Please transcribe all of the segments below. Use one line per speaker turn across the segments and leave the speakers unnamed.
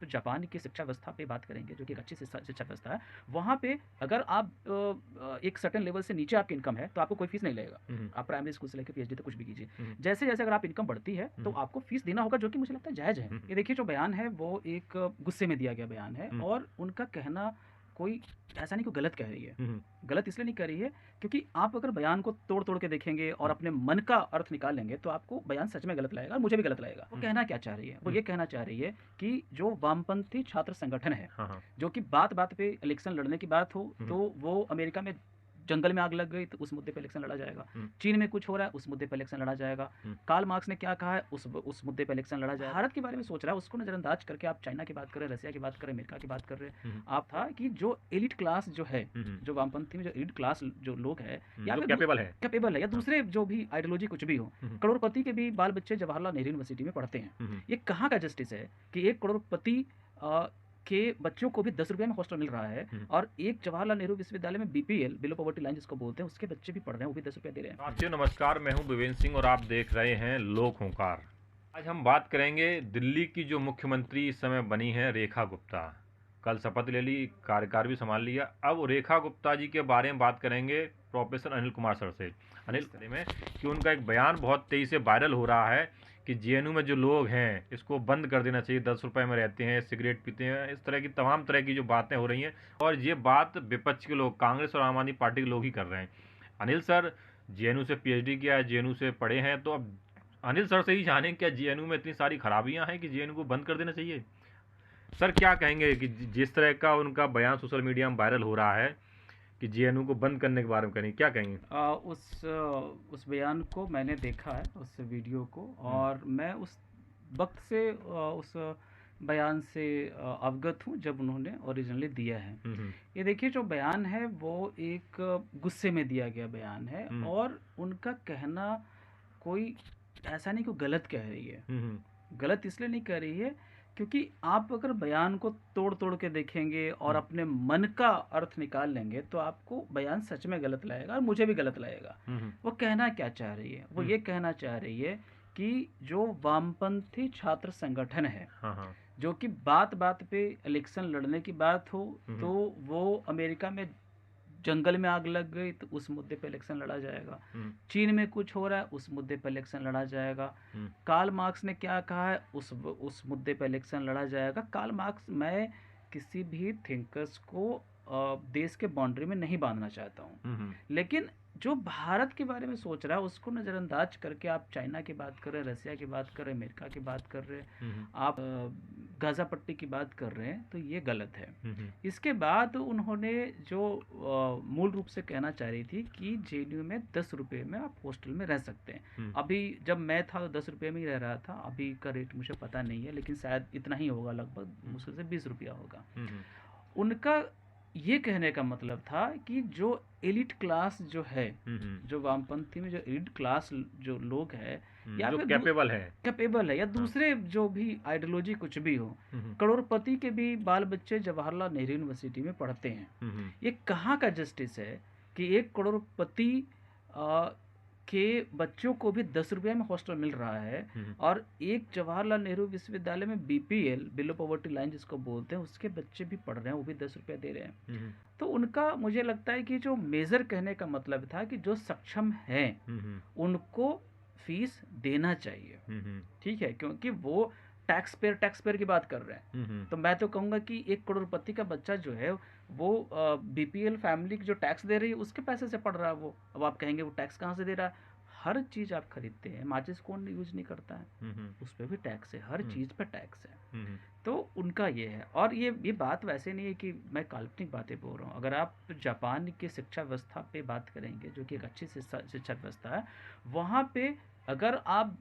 तो जापान की शिक्षा व्यवस्था पे बात करेंगे जो कि एक अच्छी शिक्षा व्यवस्था है। वहाँ पे अगर आप एक सर्टेन लेवल से नीचे आपकी इनकम है तो आपको कोई फीस नहीं लगेगा। आप प्राइमरी स्कूल से लेकर पीएचडी तक कुछ भी कीजिए। जैसे जैसे अगर आप इनकम बढ़ती है तो आपको फीस देना होगा, जो कि मुझे लगता है जायज़ है। ये देखिए, जो बयान है वो एक गुस्से में दिया गया बयान है और उनका कहना कोई ऐसा नहीं, कोई गलत कह रही है। गलत इसलिए नहीं कह रही है क्योंकि आप अगर बयान को तोड़ तोड़ के देखेंगे और अपने मन का अर्थ निकालेंगे तो आपको बयान सच में गलत लगेगा और मुझे भी गलत लगेगा। वो कहना क्या चाह रही है? वो ये कहना चाह रही है कि जो वामपंथी छात्र संगठन है, जो कि बात बात पे इलेक्शन लड़ने की बात हो तो वो अमेरिका में जंगल में आग लग गई तो उस मुद्दे पे इलेक्शन लड़ा जाएगा। चीन में कुछ हो रहा है, उस मुद्दे पे इलेक्शन लड़ा जाएगा। कार्ल मार्क्स ने क्या कहा है, उस मुद्दे पे इलेक्शन लड़ा जाएगा। भारत के बारे में सोच रहा है, उसको नजरअंदाज करके आप चाइना की बात कर रहे हैं, रसिया की बात कर रहे हैं, अमेरिका की बात कर रहे हैं। आप था कि जो एलिट क्लास जो है, जो वामपंथी में जो एलिट क्लास जो लोग है या कैपेबल है या दूसरे जो भी आइडियोलॉजी कुछ भी हो, करोड़पति के भी बाल बच्चे जवाहरलाल नेहरू यूनिवर्सिटी में पढ़ते हैं। ये कहाँ का जस्टिस है कि एक करोड़पति के बच्चों को भी 10 रुपये में हॉस्टल मिल रहा है और एक जवाहरलाल नेहरू विश्वविद्यालय में बीपीएल, बिलो पॉवर्टी लाइन जिसको बोलते हैं, उसके बच्चे भी पढ़ रहे हैं, वो भी 10 रुपये दे रहे हैं।
साथियों नमस्कार, मैं हूं विवेन सिंह और आप देख रहे हैं लोक हुंकार। आज हम बात करेंगे दिल्ली की जो मुख्यमंत्री इस समय बनी है रेखा गुप्ता। कल शपथ ले ली, कार्यकाल भी संभाल लिया। अब रेखा गुप्ता जी के बारे में बात करेंगे प्रोफेसर अनिल कुमार सर से। अनिल बारे में कि उनका एक बयान बहुत तेजी से वायरल हो रहा है कि जेएनयू में जो लोग हैं इसको बंद कर देना चाहिए, 10 रुपए में रहते हैं, सिगरेट पीते हैं, इस तरह की तमाम तरह की जो बातें हो रही हैं और ये बात विपक्ष के लोग, कांग्रेस और आम आदमी पार्टी के लोग ही कर रहे हैं। अनिल सर जेएनयू से पीएचडी किया है, जेएनयू से पढ़े हैं, तो अब अनिल सर से ही जानें क्या जेएनयू में इतनी सारी खराबियां हैं कि जेएनयू को बंद कर देना चाहिए। सर क्या कहेंगे कि जिस तरह का उनका बयान सोशल मीडिया में वायरल हो रहा है कि जेएनयू को बंद करने के बारे में करेंगे, क्या कहेंगे?
उस बयान को मैंने देखा है, उस वीडियो को, और मैं उस वक्त से उस बयान से अवगत हूँ जब उन्होंने ओरिजिनली दिया है। ये देखिए, जो बयान है वो एक गुस्से में दिया गया बयान है और उनका कहना कोई ऐसा नहीं, कोई गलत कह रही है। गलत इसलिए नहीं कह रही है क्योंकि आप अगर बयान को तोड़ तोड़ के देखेंगे और अपने मन का अर्थ निकाल लेंगे तो आपको बयान सच में गलत लगेगा और मुझे भी गलत लगेगा। वो कहना क्या चाह रही है? वो ये कहना चाह रही है कि जो वामपंथी छात्र संगठन है, जो कि बात बात पे इलेक्शन लड़ने की बात हो तो वो अमेरिका में जंगल में आग लग गई तो उस मुद्दे पे इलेक्शन लड़ा जाएगा। चीन में कुछ हो रहा है, उस मुद्दे पे इलेक्शन लड़ा जाएगा। कार्ल मार्क्स ने क्या कहा है, उस मुद्दे पे इलेक्शन लड़ा जाएगा। कार्ल मार्क्स, मैं किसी भी थिंकर्स को देश के बाउंड्री में नहीं बांधना चाहता हूँ, लेकिन जो भारत के बारे में सोच रहा है उसको नज़रअंदाज करके आप चाइना की बात कर रहे हैं, रसिया की बात कर रहे हैं, अमेरिका की बात कर रहे हैं, आप गाज़ा पट्टी की बात कर रहे हैं, तो ये गलत है। इसके बाद उन्होंने जो मूल रूप से कहना चाह रही थी कि जेएनयू में 10 रुपये में आप हॉस्टल में रह सकते हैं। अभी जब मैं था तो 10 रुपये में ही रह रहा था, अभी का रेट मुझे पता नहीं है, लेकिन शायद इतना ही होगा, लगभग मुश्किल से 20 रुपया होगा। उनका ये कहने का मतलब था कि जो एलिट क्लास जो है, जो वामपंथी में जो एलिट क्लास जो लोग है या फिर कैपेबल है या दूसरे जो भी आइडियोलॉजी कुछ भी हो, करोड़पति के भी बाल बच्चे जवाहरलाल नेहरू यूनिवर्सिटी में पढ़ते हैं। ये कहाँ का जस्टिस है कि एक करोड़पति के बच्चों को भी 10 रुपये में हॉस्टल मिल रहा है और एक जवाहरलाल नेहरू विश्वविद्यालय में बीपीएल, बिलो पॉवर्टी लाइन जिसको बोलते हैं, उसके बच्चे भी पढ़ रहे हैं, वो भी 10 रुपये दे रहे हैं। तो उनका मुझे लगता है कि जो मेजर कहने का मतलब था कि जो सक्षम हैं उनको फीस देना चाहिए, ठीक है, क्योंकि वो टैक्स पेयर की बात कर रहे हैं। तो मैं तो कहूँगा कि एक करोड़पति का बच्चा जो है वो बीपीएल फैमिली की जो टैक्स दे रही है उसके पैसे से पढ़ रहा है वो। अब आप कहेंगे वो टैक्स कहाँ से दे रहा है? हर चीज़ आप खरीदते हैं, माचिस कौन यूज नहीं करता है, उस पर भी टैक्स है, हर चीज़ पर टैक्स है। तो उनका ये है, और ये बात वैसे नहीं है कि मैं काल्पनिक बातें बोल रहा हूँ। अगर आप जापान की शिक्षा व्यवस्था पे बात करेंगे जो कि एक अच्छी शिक्षा व्यवस्था है, वहाँ पे अगर आप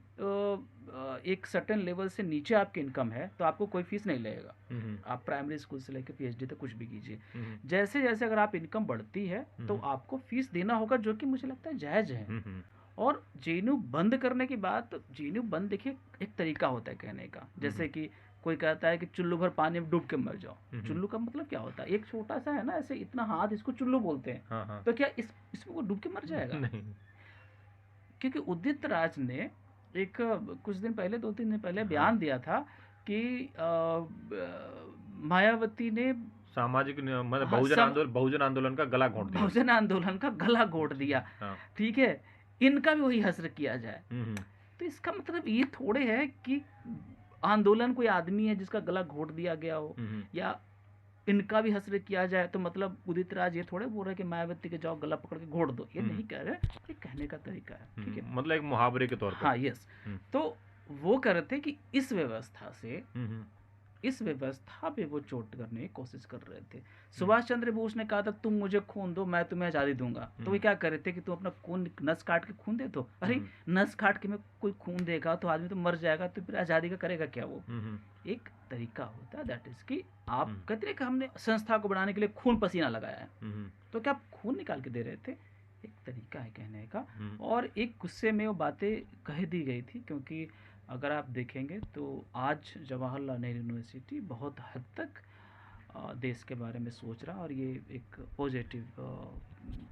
एक सर्टेन लेवल से नीचे आपकी इनकम है तो आपको कोई फीस नहीं लगेगा। आप प्राइमरी स्कूल से लेकर पीएचडी तक कुछ भी कीजिए। जैसे जैसे अगर आप इनकम बढ़ती है तो आपको फीस देना होगा, जो कि मुझे लगता है जायज़ है। और जेएनयू बंद करने की बात, जेएनयू बंद, देखिए एक तरीका होता है कहने का, जैसे कि कोई कहता है कि चुल्लू भर पानी में डूब के मर जाओ। चुल्लू का मतलब क्या होता है? एक छोटा सा है ना, ऐसे इतना हाथ, इसको चुल्लू बोलते हैं। तो क्या इसमें वो डूब के मर जाएगा? नहीं। क्योंकि उदित राज ने एक कुछ दिन पहले, 2-3 दिन पहले बयान दिया था कि मायावती ने
सामाजिक मतलब
हाँ,
बहुजन आंदोलन का गला घोंट दिया।
बहुजन आंदोलन का गला घोंट दिया।
हाँ।
ठीक है, इनका भी वही हश्र किया जाए।
हम्म।
तो इसका मतलब ये थोड़े है कि आंदोलन कोई आदमी है जिसका गला घोंट दिया गया हो, या इनका भी हश्र किया जाए तो मतलब उदित राज ये थोड़े बोल रहे कि मायावती के जाओ गला पकड़ के घोट दो, ये नहीं कह रहे, ये कहने का तरीका है। ठीक है,
मतलब एक मुहावरे के तौर पर।
हाँ, यस। तो वो कह रहे थे कि इस व्यवस्था से इस व्यवस्था पे वो चोट करने की कोशिश कर रहे थे। सुभाष चंद्र बोस ने कहा था तुम मुझे खून दो मैं तुम्हें आज़ादी दूंगा, तो वे क्या कर रहे थे कि तुम अपना खून नस काट के खून दे दो। अरे नस काट के में कोई खून देगा तो आदमी तो मर जाएगा, तो फिर आज़ादी का करेगा क्या वो। एक तरीका होता है दैट इज कि आप कहते हैं कि हमने संस्था को बढ़ाने के लिए खून पसीना लगाया है, तो क्या आप खून निकाल के दे रहे थे। एक तरीका है कहने का, और एक गुस्से में वो बातें कह दी गई थी, क्योंकि अगर आप देखेंगे तो आज जवाहरलाल नेहरू यूनिवर्सिटी बहुत हद तक देश के बारे में सोच रहा, और ये एक पॉजिटिव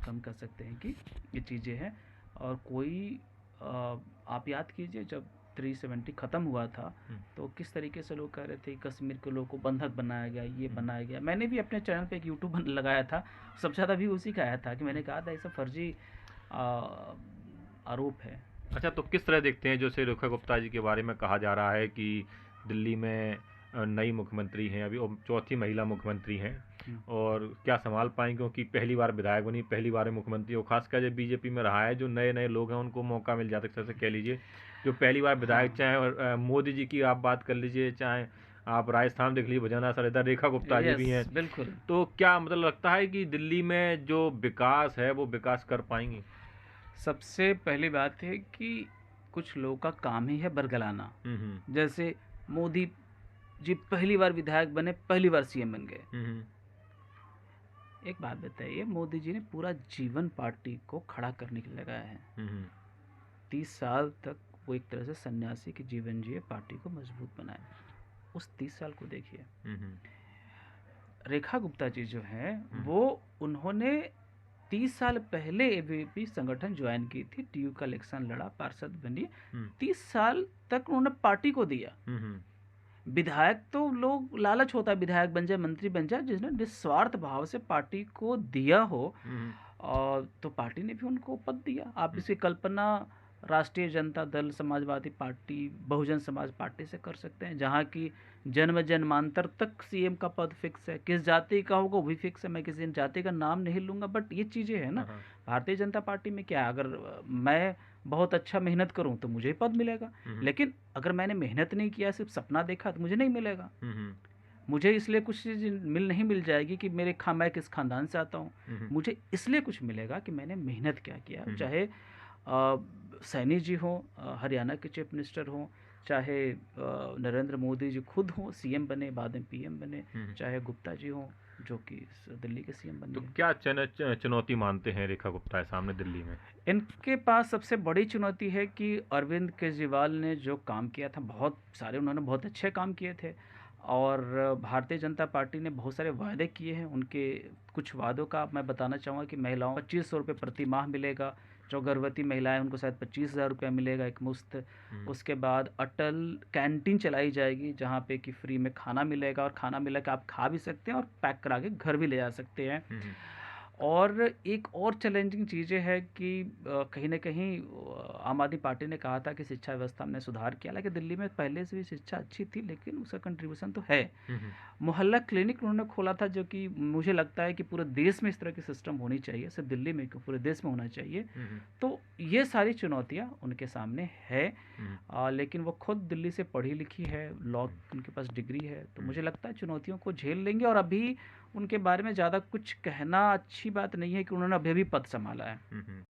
कम कर सकते हैं कि ये चीज़ें हैं। और कोई आप याद कीजिए जब 370 ख़त्म हुआ था तो किस तरीके से लोग कह रहे थे कश्मीर के लोगों को बंधक बनाया गया, ये बनाया गया। मैंने भी अपने चैनल पे एक यूट्यूब लगाया था, सबसे ज़्यादा भी उसी का आया था कि मैंने कहा था ये सब फर्जी आरोप है।
अच्छा, तो किस तरह देखते हैं जैसे रेखा गुप्ता जी के बारे में कहा जा रहा है कि दिल्ली में नई मुख्यमंत्री हैं, अभी चौथी महिला मुख्यमंत्री हैं, और क्या संभाल पाएंगे, क्योंकि पहली बार विधायक बनी, पहली बार मुख्यमंत्री हो। खासकर जब बीजेपी में रहा है, जो नए नए लोग हैं उनको मौका मिल जाता है, जैसे कह लीजिए जो पहली बार विधायक, चाहे मोदी जी की आप बात कर लीजिए, चाहे आप राजस्थान देख लीजिए भजना सर, इधर रेखा गुप्ता जी भी हैं।
बिल्कुल।
तो क्या मतलब लगता है कि दिल्ली में जो विकास है वो विकास कर पाएंगी?
सबसे पहली बात है कि कुछ लोगों का काम ही है बरगलाना। जैसे मोदी जी पहली बार विधायक बने, पहली बार सीएम बन गए। एक बात बताइए, मोदी जी ने पूरा जीवन पार्टी को खड़ा करने के लिए लगाया है। 30 साल तक वो एक तरह से सन्यासी के जीवन जिए, पार्टी को मजबूत बनाए। उस 30 साल को देखिए। रेखा गुप्ता जी जो है वो उन्होंने 30 साल पहले एबीवीपी संगठन ज्वाइन की थी, टीयू का इलेक्शन लड़ा, पार्षद बनी। 30 साल तक उन्होंने पार्टी को दिया। विधायक तो लोग लालच होता है विधायक बन जाए, मंत्री बन जाए, जिसने निस्वार्थ भाव से पार्टी को दिया हो, और तो पार्टी ने भी उनको पद दिया। आप इसकी कल्पना राष्ट्रीय जनता दल, समाजवादी पार्टी, बहुजन समाज पार्टी से कर सकते हैं, जहाँ की जन्म जन्मांतर तक सीएम का पद फिक्स है, किस जाति का होगा वो भी फिक्स है। मैं किसी जाति का नाम नहीं लूँगा, बट ये चीज़ें हैं ना। भारतीय जनता पार्टी में क्या है, अगर मैं बहुत अच्छा मेहनत करूं तो मुझे पद मिलेगा, लेकिन अगर मैंने मेहनत नहीं किया, सिर्फ सपना देखा, तो मुझे नहीं मिलेगा। मुझे इसलिए कुछ चीज़ नहीं मिल जाएगी कि मैं किस खानदान से आता हूँ। मुझे इसलिए कुछ मिलेगा कि मैंने मेहनत क्या किया। चाहे सैनी जी हो, हरियाणा के चीफ मिनिस्टर हो, चाहे नरेंद्र मोदी जी खुद हो, सीएम बने, बाद में पीएम बने, चाहे गुप्ता जी हो जो कि दिल्ली के सीएम बने।
तो क्या चुनौती मानते हैं रेखा गुप्ता सामने दिल्ली में?
इनके पास सबसे बड़ी चुनौती है कि अरविंद केजरीवाल ने जो काम किया था, बहुत सारे उन्होंने बहुत अच्छे काम किए थे, और भारतीय जनता पार्टी ने बहुत सारे वायदे किए हैं। उनके कुछ वादों का मैं बताना चाहूँगा कि महिलाओं को 2500 रुपये प्रति माह मिलेगा, जो गर्भवती महिलाएं उनको शायद 25,000 रुपया मिलेगा एक मुश्त। उसके बाद अटल कैंटीन चलाई जाएगी, जहाँ पे कि फ्री में खाना मिलेगा, और खाना मिला के आप खा भी सकते हैं और पैक करा के घर भी ले जा सकते हैं। और एक और चैलेंजिंग चीज़ें है कि कहीं ना कहीं आम आदमी पार्टी ने कहा था कि शिक्षा व्यवस्था में सुधार किया, हालांकि दिल्ली में पहले से भी शिक्षा अच्छी थी, लेकिन उसका कंट्रीब्यूशन तो है। मोहल्ला क्लिनिक उन्होंने खोला था, जो कि मुझे लगता है कि पूरे देश में इस तरह की सिस्टम होनी चाहिए, सिर्फ दिल्ली में क्यों, पूरे देश में होना चाहिए। तो ये सारी चुनौतियाँ उनके सामने है, लेकिन वो खुद दिल्ली से पढ़ी लिखी है, लॉ उनके पास डिग्री है, तो मुझे लगता है चुनौतियों को झेल लेंगे। और अभी उनके बारे में ज़्यादा कुछ कहना अच्छी बात नहीं है कि उन्होंने अभी भी पद संभाला है।